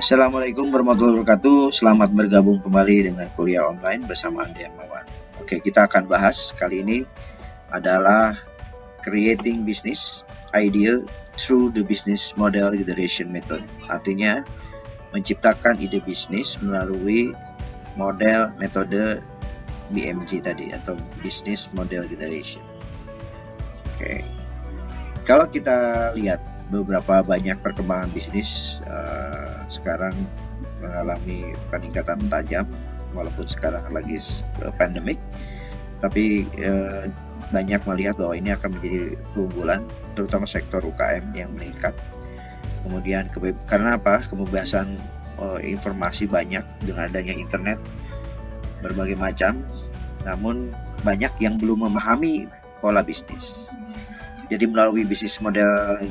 Assalamualaikum warahmatullahi wabarakatuh. Selamat bergabung kembali dengan kuliah online bersama Andi Hermawan. Oke, kita akan bahas kali ini adalah creating business idea through the business model generation method. Artinya menciptakan ide bisnis melalui metode BMG tadi atau business model generation. Oke. Kalau kita lihat beberapa banyak perkembangan bisnis sekarang mengalami peningkatan tajam, walaupun sekarang lagi pandemik, tapi banyak melihat bahwa ini akan menjadi keunggulan, terutama sektor UKM yang meningkat. Kemudian karena apa? Kebebasan informasi banyak dengan adanya internet berbagai macam, namun banyak yang belum memahami pola bisnis. Jadi melalui bisnis model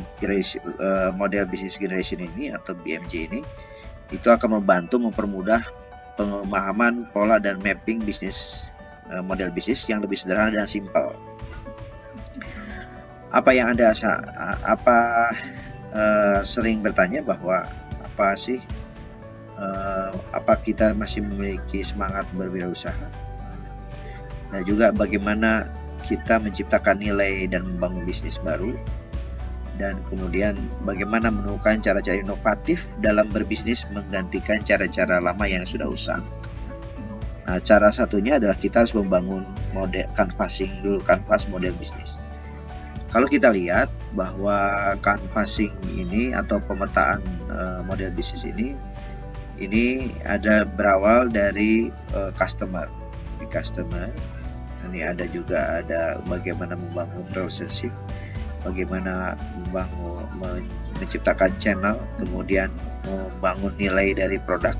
business generation ini atau BMG ini, itu akan membantu mempermudah pemahaman pola dan mapping bisnis model bisnis yang lebih sederhana dan simpel. Apa yang Anda sering bertanya bahwa apa kita masih memiliki semangat berwirausaha? Nah, juga bagaimana kita menciptakan nilai dan membangun bisnis baru, dan kemudian bagaimana menemukan cara-cara inovatif dalam berbisnis menggantikan cara-cara lama yang sudah usang. Nah, cara satunya adalah kita harus membangun kanvas model bisnis. Kalau kita lihat bahwa canvassing ini atau pemetaan model bisnis ini ada berawal dari customer. Ini ada bagaimana membangun relationship, bagaimana menciptakan channel, kemudian membangun nilai dari produk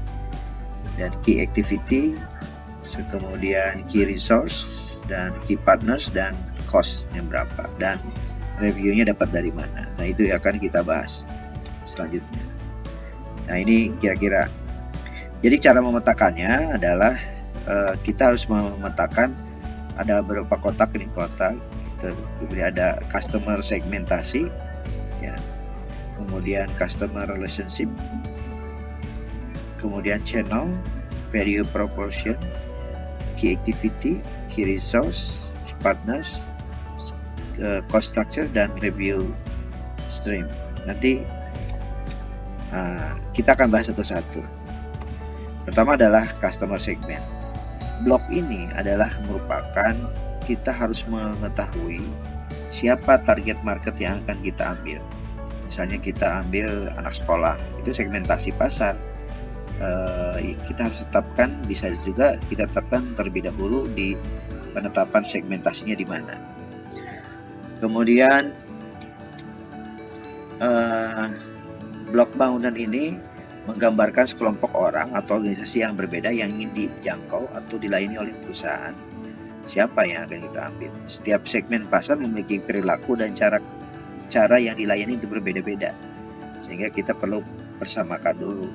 dan key activity, kemudian key resource dan key partners dan cost-nya berapa dan reviewnya dapat dari mana. Nah, itu akan kita bahas selanjutnya. Nah, ini kira-kira. Jadi cara memetakannya adalah kita harus memetakan ada beberapa kotak. Kemudian ada customer segmentasi, ya, kemudian customer relationship, kemudian channel, value proportion, key activity, key resource, partners, cost structure, dan review stream. Nanti kita akan bahas satu-satu. Pertama adalah customer segment. Blok ini adalah merupakan kita harus mengetahui siapa target market yang akan kita ambil. Misalnya kita ambil anak sekolah, itu segmentasi pasar. Kita harus tetapkan, bisa juga kita tetapkan terlebih dahulu di penetapan segmentasinya di mana. Kemudian blok bangunan ini menggambarkan sekelompok orang atau organisasi yang berbeda yang ingin dijangkau atau dilayani oleh perusahaan. Siapa yang akan kita ambil? Setiap segmen pasar memiliki perilaku dan cara yang dilayani itu berbeda-beda, sehingga kita perlu persamakan dulu.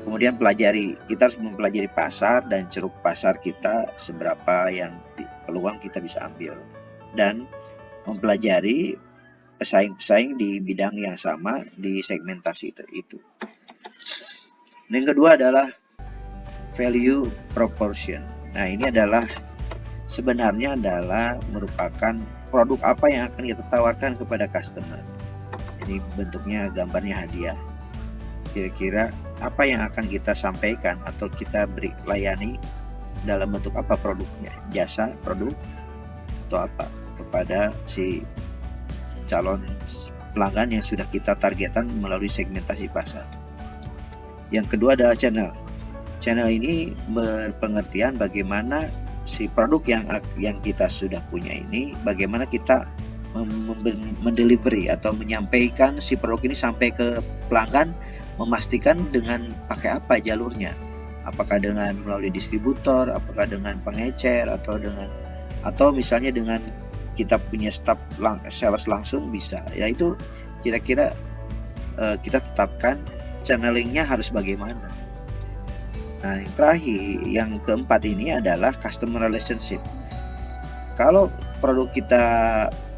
Kemudian kita harus mempelajari pasar dan ceruk pasar kita, seberapa yang peluang kita bisa ambil, dan mempelajari pesaing-pesaing di bidang yang sama di segmentasi itu. Yang kedua adalah value proportion. Nah, ini sebenarnya adalah merupakan produk apa yang akan kita tawarkan kepada customer. Jadi bentuknya gambarnya hadiah. Kira-kira apa yang akan kita sampaikan atau kita layani dalam bentuk apa produknya, jasa, produk, atau apa kepada si calon pelanggan yang sudah kita targetkan melalui segmentasi pasar. Yang kedua adalah channel. Channel ini berpengertian bagaimana si produk yang kita sudah punya ini, bagaimana kita mendelivery atau menyampaikan si produk ini sampai ke pelanggan, memastikan dengan pakai apa jalurnya. Apakah dengan melalui distributor, apakah dengan pengecer, atau misalnya dengan kita punya staff sales langsung bisa. Yaitu kira-kira kita tetapkan channelingnya harus bagaimana. Nah, yang terakhir, yang keempat ini adalah customer relationship. Kalau produk kita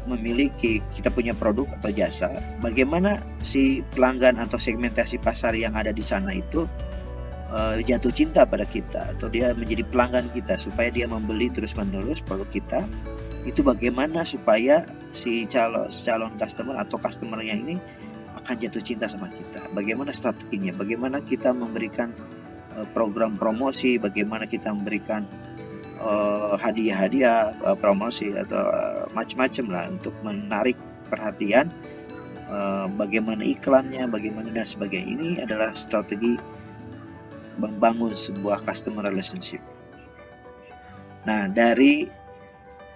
memiliki, kita punya produk atau jasa, bagaimana si pelanggan atau segmentasi pasar yang ada di sana itu jatuh cinta pada kita atau dia menjadi pelanggan kita supaya dia membeli terus-menerus produk kita. Itu bagaimana supaya si calon customer atau customernya ini akan jatuh cinta sama kita. Bagaimana strateginya, bagaimana kita memberikan program promosi, bagaimana kita memberikan hadiah-hadiah, promosi atau macam-macam lah untuk menarik perhatian, bagaimana iklannya, bagaimana dan sebagainya. Ini adalah strategi membangun sebuah customer relationship. Nah, dari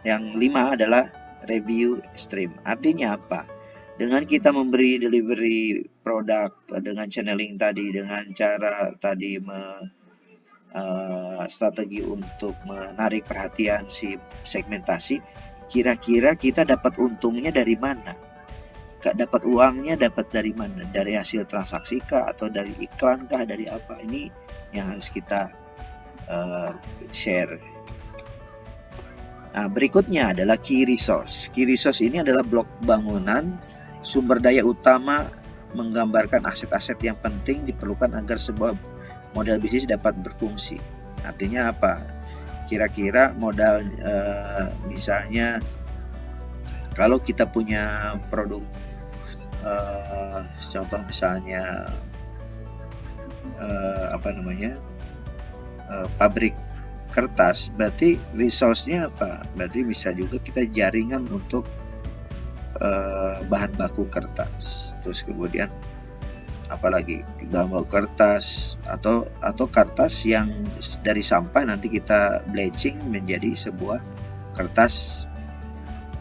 yang 5 adalah review stream. Artinya apa? Dengan kita memberi delivery produk dengan channeling tadi, dengan cara tadi strategi untuk menarik perhatian si segmentasi, kira-kira kita dapat untungnya dari mana? Dapat uangnya dapat dari mana? Dari hasil transaksi kah, atau dari iklan kah, dari apa? Ini yang harus kita share. Nah, berikutnya adalah key resource. Key resource ini adalah blok bangunan, sumber daya utama menggambarkan aset-aset yang penting diperlukan agar sebuah model bisnis dapat berfungsi. Artinya apa? Kira-kira modal, misalnya kalau kita punya produk, contoh misalnya pabrik kertas, berarti resource-nya apa? Berarti bisa juga kita jaringan untuk bahan baku kertas. Terus kemudian apalagi bahan baku kertas atau kertas yang dari sampah nanti kita bleaching menjadi sebuah kertas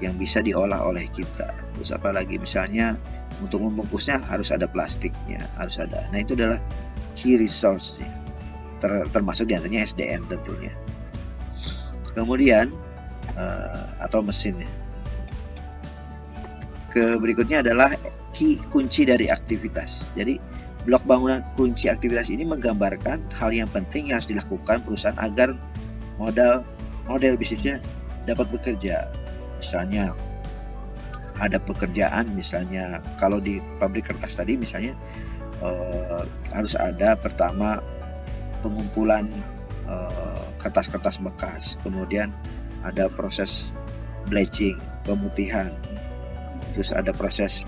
yang bisa diolah oleh kita. Terus apalagi misalnya untuk membungkusnya harus ada plastiknya, harus ada. Nah, itu adalah key resource-nya. Termasuk diantaranya SDM tentunya. Kemudian atau mesinnya. Berikutnya adalah kunci dari aktivitas. Jadi blok bangunan kunci aktivitas ini menggambarkan hal yang penting yang harus dilakukan perusahaan agar model bisnisnya dapat bekerja. Misalnya ada pekerjaan, misalnya kalau di pabrik kertas tadi misalnya harus ada pertama pengumpulan kertas-kertas bekas, kemudian ada proses bleaching, pemutihan, terus ada proses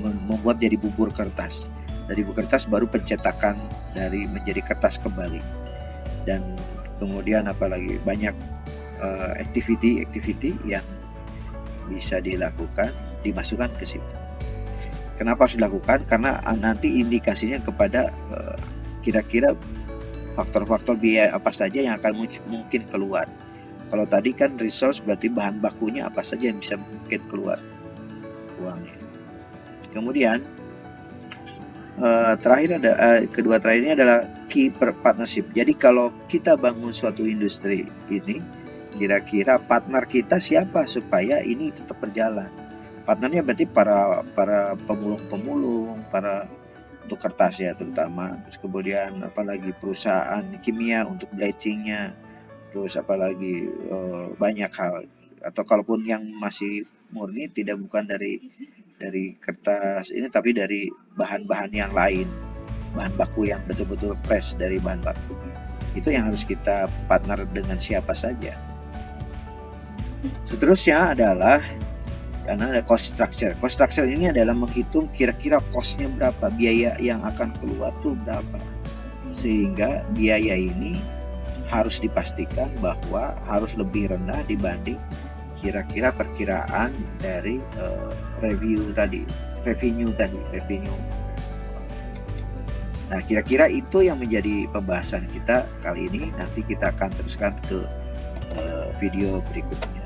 membuat jadi bubur kertas. Dari bubur kertas baru pencetakan dari menjadi kertas kembali. Dan kemudian apalagi banyak activity yang bisa dilakukan, dimasukkan ke situ. Kenapa harus dilakukan? Karena nanti indikasinya kepada kira-kira faktor-faktor biaya apa saja yang akan mungkin keluar. Kalau tadi kan resource berarti bahan bakunya apa saja yang bisa mungkin keluar uangnya. Kemudian kedua terakhir ini adalah key partnership. Jadi kalau kita bangun suatu industri ini, kira-kira partner kita siapa supaya ini tetap berjalan. Partnernya berarti para pemulung, para untuk kertas ya terutama. Terus kemudian apalagi perusahaan kimia untuk bleachingnya. Terus apalagi banyak hal. Atau kalaupun yang masih murni bukan dari kertas ini, tapi dari bahan-bahan yang lain, bahan baku yang betul-betul fresh dari bahan baku. Itu yang harus kita partner dengan siapa saja. Seterusnya adalah karena ada cost structure. Cost structure ini adalah menghitung kira-kira cost-nya berapa, biaya yang akan keluar tuh berapa. Sehingga biaya ini harus dipastikan bahwa harus lebih rendah dibanding kira-kira perkiraan dari revenue tadi. Nah, kira-kira itu yang menjadi pembahasan kita kali ini. Nanti kita akan teruskan ke video berikutnya.